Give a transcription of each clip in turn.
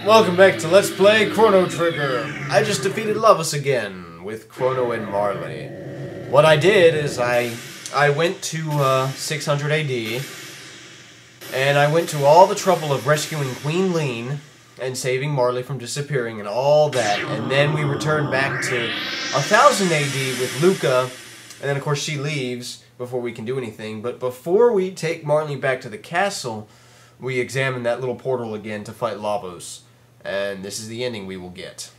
Welcome back to Let's Play Chrono Trigger. I just defeated Lovus again with Chrono and Marley. What I did is I went to 600 AD and I went to all the trouble of rescuing Queen Lean and saving Marley from disappearing and all that, and then we returned back to 1000 AD with Luca, and then of course she leaves before we can do anything. But before we take Marley back to the castle, we examine that little portal again to fight Lavos. And this is the ending we will get.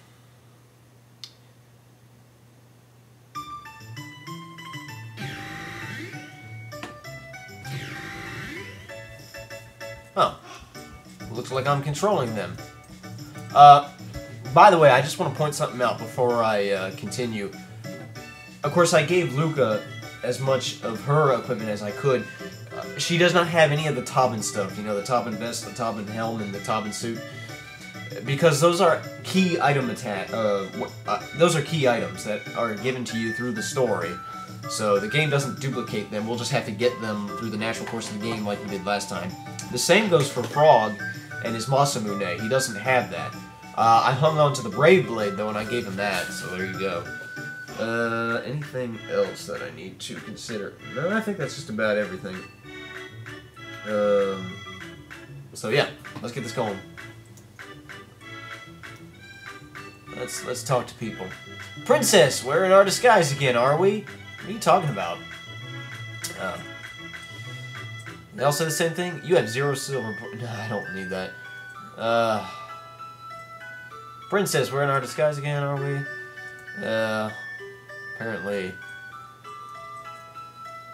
Oh. Looks like I'm controlling them. By the way, I just want to point something out before I continue. Of course, I gave Luca as much of her equipment as I could. She does not have any of the Tobin stuff. You know, the Tobin vest, the Tobin helm, and the Tobin suit. Because those are key item those are key items that are given to you through the story. So the game doesn't duplicate them. We'll just have to get them through the natural course of the game like we did last time. The same goes for Frog and his Masamune. He doesn't have that. I hung on to the Brave Blade though, and I gave him that. So there you go. Anything else that I need to consider? No, I think that's just about everything. So yeah, let's get this going. Let's talk to people. Princess, we're in our disguise again, are we? What are you talking about? They all say the same thing? You have 0 silver. No, I don't need that. Princess, we're in our disguise again, are we? Apparently.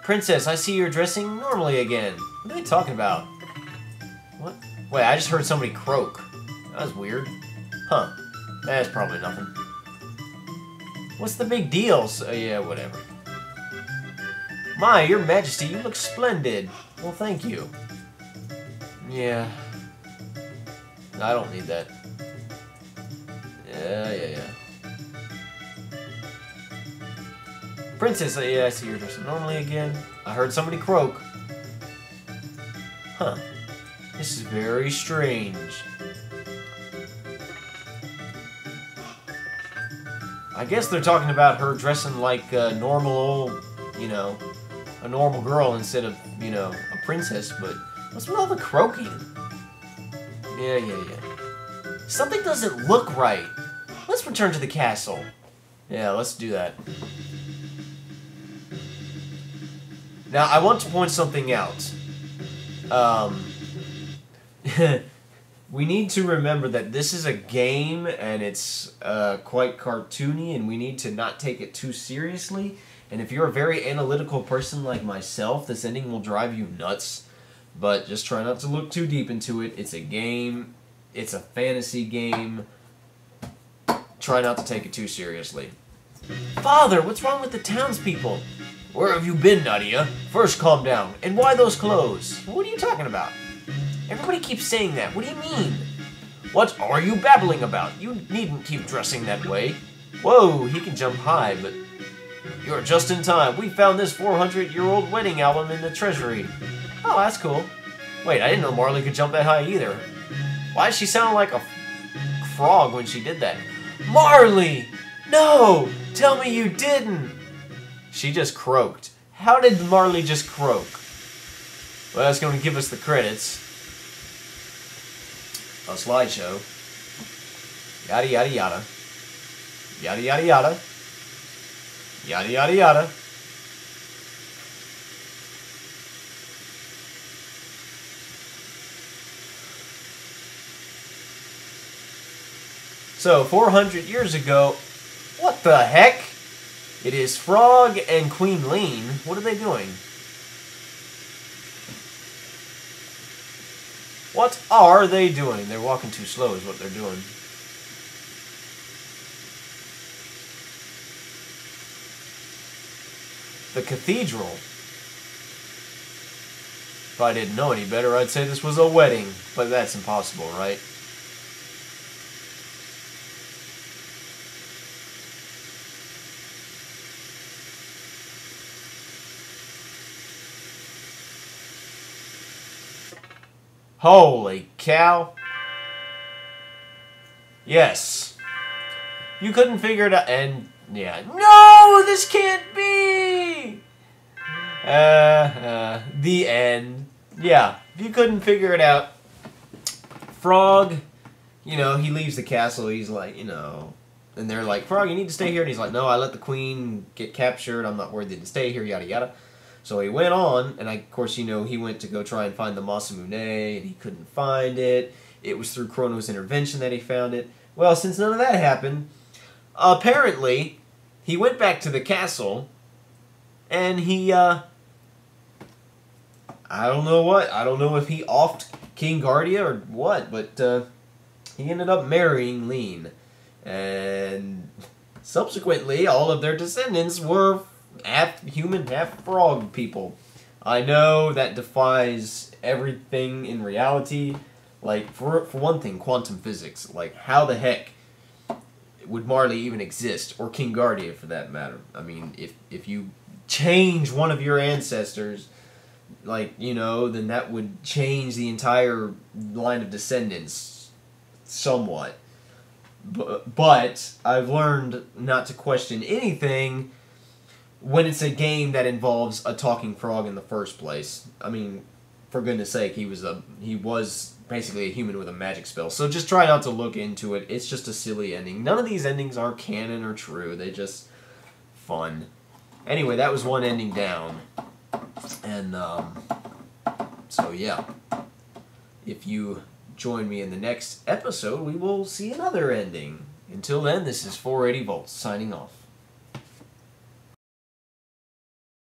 Princess, I see you're dressing normally again. What are they talking about? What? Wait, I just heard somebody croak. That was weird. Huh. That's probably nothing. What's the big deal? So, yeah, whatever. My, your majesty, you look splendid. Well, thank you. Yeah. No, I don't need that. Yeah. Princess, yeah, I see you're dressing normally again. I heard somebody croak. Huh. This is very strange. I guess they're talking about her dressing like a normal, you know, a normal girl instead of, you know, a princess, but what's with all the croaking? Yeah. Something doesn't look right. Let's return to the castle. Yeah, let's do that. Now, I want to point something out. We need to remember that this is a game, and it's quite cartoony, and we need to not take it too seriously. And if you're a very analytical person like myself, this ending will drive you nuts. But just try not to look too deep into it. It's a game. It's a fantasy game. Try not to take it too seriously. Father, what's wrong with the townspeople? Where have you been, Nadia? First, calm down. And why those clothes? What are you talking about? Everybody keeps saying that. What do you mean? What are you babbling about? You needn't keep dressing that way. Whoa, he can jump high, but you're just in time. We found this 400-year-old wedding album in the treasury. Oh, that's cool. Wait, I didn't know Marley could jump that high either. Why did she sound like a frog when she did that? Marley! No! Tell me you didn't! She just croaked. How did Marley just croak? Well, that's going to give us the credits. A slideshow. Yada yada yada. Yada yada yada. Yada yada yada. So, 400 years ago, what the heck? It is Frog and Queen Lean. What are they doing? What are they doing? They're walking too slow is what they're doing. The cathedral. If I didn't know any better, I'd say this was a wedding. But that's impossible, right? Holy cow. Yes. You couldn't figure it out, and yeah. No, this can't be! The end. Yeah, if you couldn't figure it out, Frog, you know, he leaves the castle, he's like, you know, and they're like, Frog, you need to stay here, and he's like, no, I let the queen get captured, I'm not worthy to stay here, yada yada. So he went on, and of course, you know, he went to go try and find the Masamune, and he couldn't find it. It was through Chrono's intervention that he found it. Well, since none of that happened, apparently, he went back to the castle, and he, I don't know what. I don't know if he offed King Guardia or what, but he ended up marrying Lean. And subsequently, all of their descendants were half human, half frog people. I know that defies everything in reality. Like, for one thing, quantum physics. Like, how the heck would Marley even exist? Or King Guardia, for that matter. I mean, if you change one of your ancestors, like, you know, then that would change the entire line of descendants somewhat. But I've learned not to question anything when it's a game that involves a talking frog in the first place. I mean, for goodness sake, he was basically a human with a magic spell. So just try not to look into it. It's just a silly ending. None of these endings are canon or true. They're just fun. Anyway, that was one ending down. And, so yeah. If you join me in the next episode, we will see another ending. Until then, this is 480 Volts, signing off.